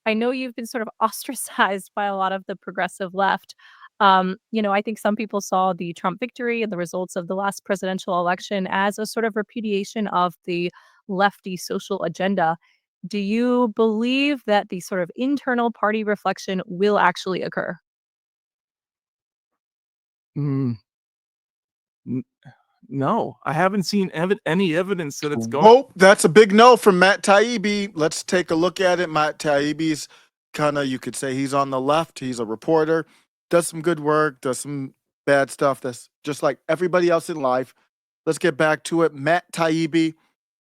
I know you've been sort of ostracized by a lot of the progressive left. I think some people saw the Trump victory and the results of the last presidential election as a sort of repudiation of the lefty social agenda. Do you believe that the sort of internal party reflection will actually occur? Mm, n- no, I haven't seen any evidence that it's going. Whoa, that's a big no from Matt Taibbi. Let's take a look at it. Matt Taibbi's kind of, you could say he's on the left. He's a reporter, does some good work, does some bad stuff. That's just like everybody else in life. Let's get back to it. Matt Taibbi,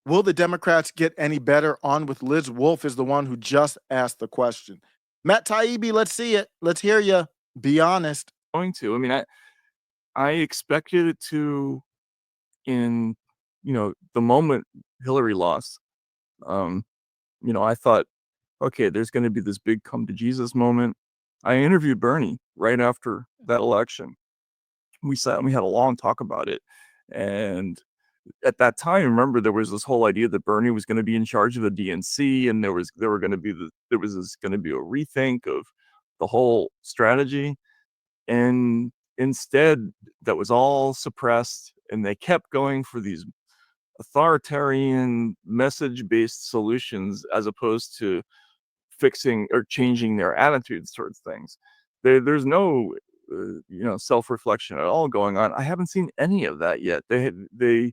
will the Democrats get any better? On with Liz Wolfe is the one who just asked the question. Matt Taibbi, let's see it. Let's hear you. Be honest. Going to. I mean, I expected it to in the moment Hillary lost. I thought, okay, there's going to be this big come to Jesus moment. I interviewed Bernie right after that election. We sat and we had a long talk about it. And at that time, remember, there was this whole idea that Bernie was going to be in charge of the DNC, and there was going to be a rethink of the whole strategy. And instead, that was all suppressed, and they kept going for these authoritarian message-based solutions as opposed to fixing or changing their attitudes towards things. There's no self-reflection at all going on. I haven't seen any of that yet. They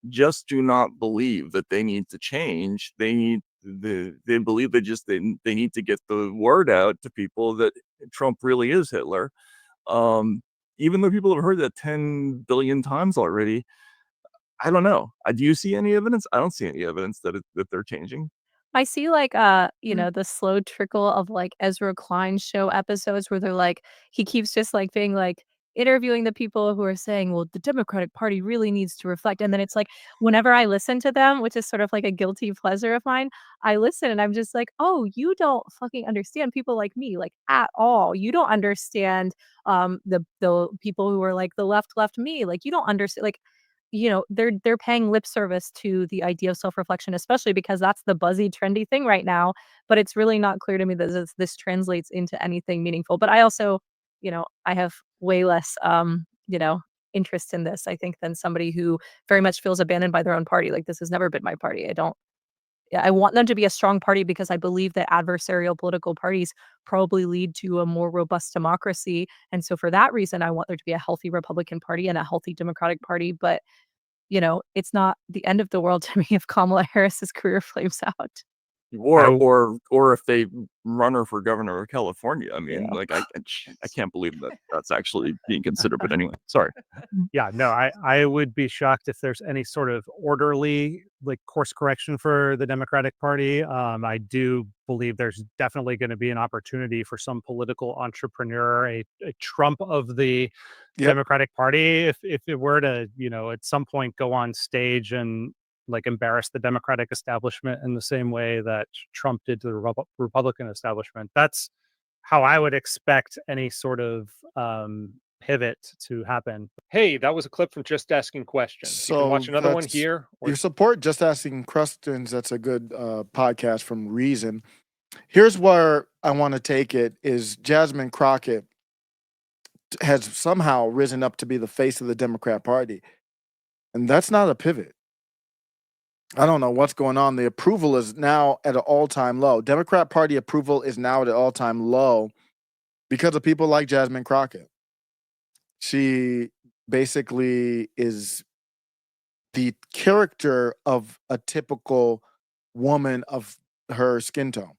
just do not believe that they need to change. They believe they need to get the word out to people that Trump really is Hitler. Even though people have heard that 10 billion times already, I don't know. Do you see any evidence? I don't see any evidence that they're changing. I see the slow trickle of like Ezra Klein show episodes where they're like he keeps just like being like interviewing the people who are saying, well, the Democratic Party really needs to reflect. And then it's like whenever I listen to them, which is sort of like a guilty pleasure of mine, I listen and I'm just like, oh, you don't fucking understand people like me, like at all. You don't understand the people who are like the left me. Like you don't understand like they're paying lip service to the idea of self-reflection, especially because that's the buzzy, trendy thing right now, but it's really not clear to me that this translates into anything meaningful. But I also, I have way less, interest in this, I think, than somebody who very much feels abandoned by their own party. Like, this has never been my party. Yeah, I want them to be a strong party because I believe that adversarial political parties probably lead to a more robust democracy, and so for that reason, I want there to be a healthy Republican Party and a healthy Democratic Party, but it's not the end of the world to me if Kamala Harris's career flames out. Or if they run her for governor of California. I mean, Yeah. like I can't believe that that's actually being considered. But anyway, sorry. Yeah, no, I would be shocked if there's any sort of orderly like course correction for the Democratic Party. I do believe there's definitely going to be an opportunity for some political entrepreneur, a Trump of the Democratic Party, if it were to, at some point go on stage and like embarrass the Democratic establishment in the same way that Trump did to the Republican establishment. That's how I would expect any sort of pivot to happen. Hey, that was a clip from Just Asking Questions. So you can watch another one here. You support Just Asking Questions. That's a good podcast from Reason. Here's where I want to take it is Jasmine Crockett has somehow risen up to be the face of the Democrat Party. And that's not a pivot. I don't know what's going on. The approval is now at an all-time low. Democrat Party approval is now at an all-time low because of people like Jasmine Crockett. She basically is the character of a typical woman of her skin tone.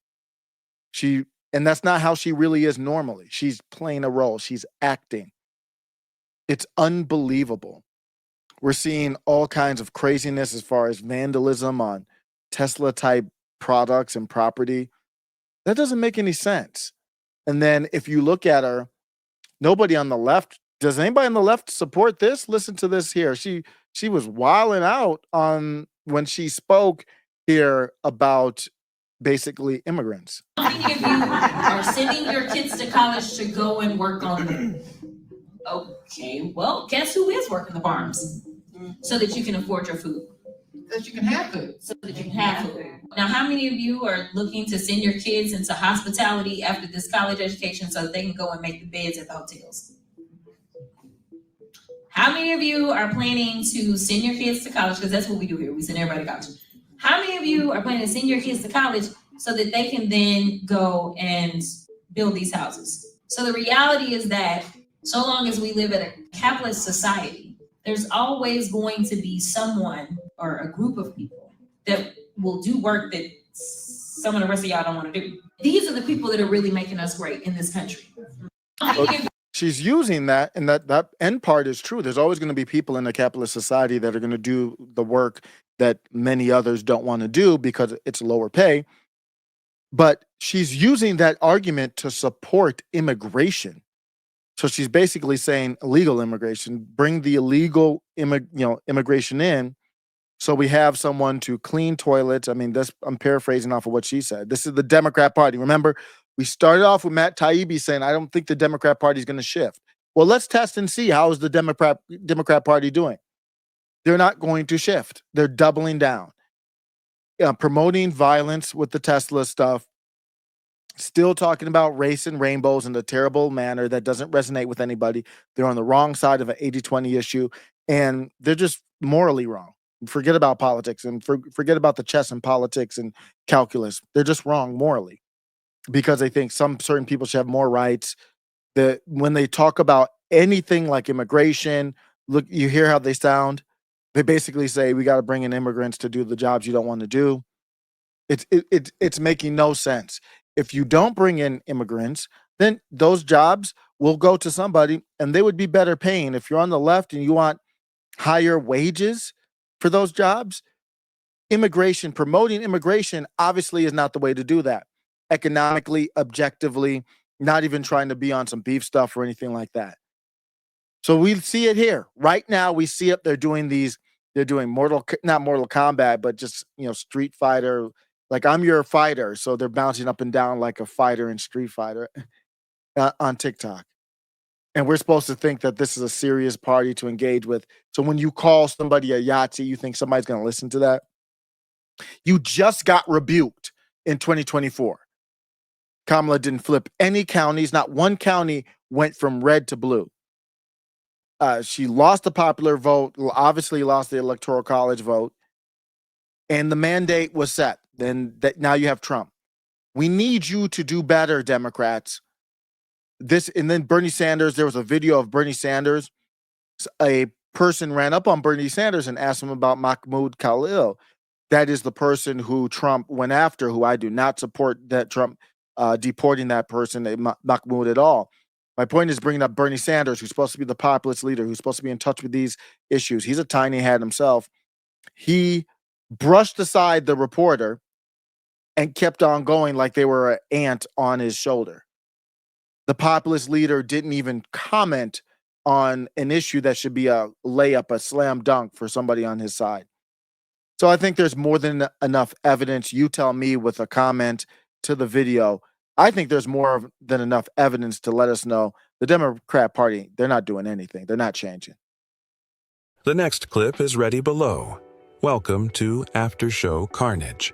And that's not how she really is normally. She's playing a role. She's acting. It's unbelievable. We're seeing all kinds of craziness as far as vandalism on Tesla-type products and property. That doesn't make any sense. And then if you look at her, nobody on the left, does anybody on the left support this? Listen to this here. She was wilding out on when she spoke here about basically immigrants. How many of you are sending your kids to college to go and work on them? Okay, well, guess who is working the farms? So that you can afford your food. So that you can have food. So that you can have food. Now, how many of you are looking to send your kids into hospitality after this college education so that they can go and make the beds at the hotels? How many of you are planning to send your kids to college? Because that's what we do here. We send everybody to college. How many of you are planning to send your kids to college so that they can then go and build these houses? So the reality is that so long as we live in a capitalist society, there's always going to be someone or a group of people that will do work that some of the rest of y'all don't want to do. These are the people that are really making us great in this country. She's using that, and that end part is true. There's always going to be people in a capitalist society that are going to do the work that many others don't want to do because it's lower pay. But she's using that argument to support immigration. So she's basically saying illegal immigration, bring the illegal immigration in. So we have someone to clean toilets. I mean, I'm paraphrasing off of what she said. This is the Democrat Party. Remember, we started off with Matt Taibbi saying, I don't think the Democrat Party is going to shift. Well, let's test and see how is the Democrat Party doing. They're not going to shift. They're doubling down, promoting violence with the Tesla stuff, still talking about race and rainbows in a terrible manner that doesn't resonate with anybody. They're on the wrong side of an 80-20 issue, and they're just morally wrong. Forget about politics and forget about the chess and politics and calculus. They're just wrong morally because they think some certain people should have more rights. That when they talk about anything like immigration, look, you hear how they sound. They basically say we got to bring in immigrants to do the jobs you don't want to do. It's making no sense. If you don't bring in immigrants, then those jobs will go to somebody and they would be better paying. If you're on the left and you want higher wages for those jobs, promoting immigration obviously is not the way to do that. Economically, objectively, not even trying to be on some beef stuff or anything like that. So we see it here. Right now, we see it. They're doing not Mortal Kombat, but just, Street Fighter. Like, I'm your fighter. So they're bouncing up and down like a fighter in Street Fighter on TikTok. And we're supposed to think that this is a serious party to engage with. So when you call somebody a Yahtzee, you think somebody's going to listen to that? You just got rebuked in 2024. Kamala didn't flip any counties. Not one county went from red to blue. She lost the popular vote, obviously lost the Electoral College vote, and the mandate was set. Then now you have Trump. We need you to do better, Democrats. And then Bernie Sanders, there was a video of Bernie Sanders. A person ran up on Bernie Sanders and asked him about Mahmoud Khalil. That is the person who Trump went after, who I do not support that Trump deporting that person, Mahmoud, at all. My point is bringing up Bernie Sanders, who's supposed to be the populist leader, who's supposed to be in touch with these issues. He's a tiny head himself. He brushed aside the reporter and kept on going like they were an ant on his shoulder. The populist leader didn't even comment on an issue that should be a layup, a slam dunk for somebody on his side. So I think there's more than enough evidence. You tell me with a comment to the video. I think there's more than enough evidence to let us know the Democrat Party, they're not doing anything. They're not changing. The next clip is ready below. Welcome to After Show Carnage.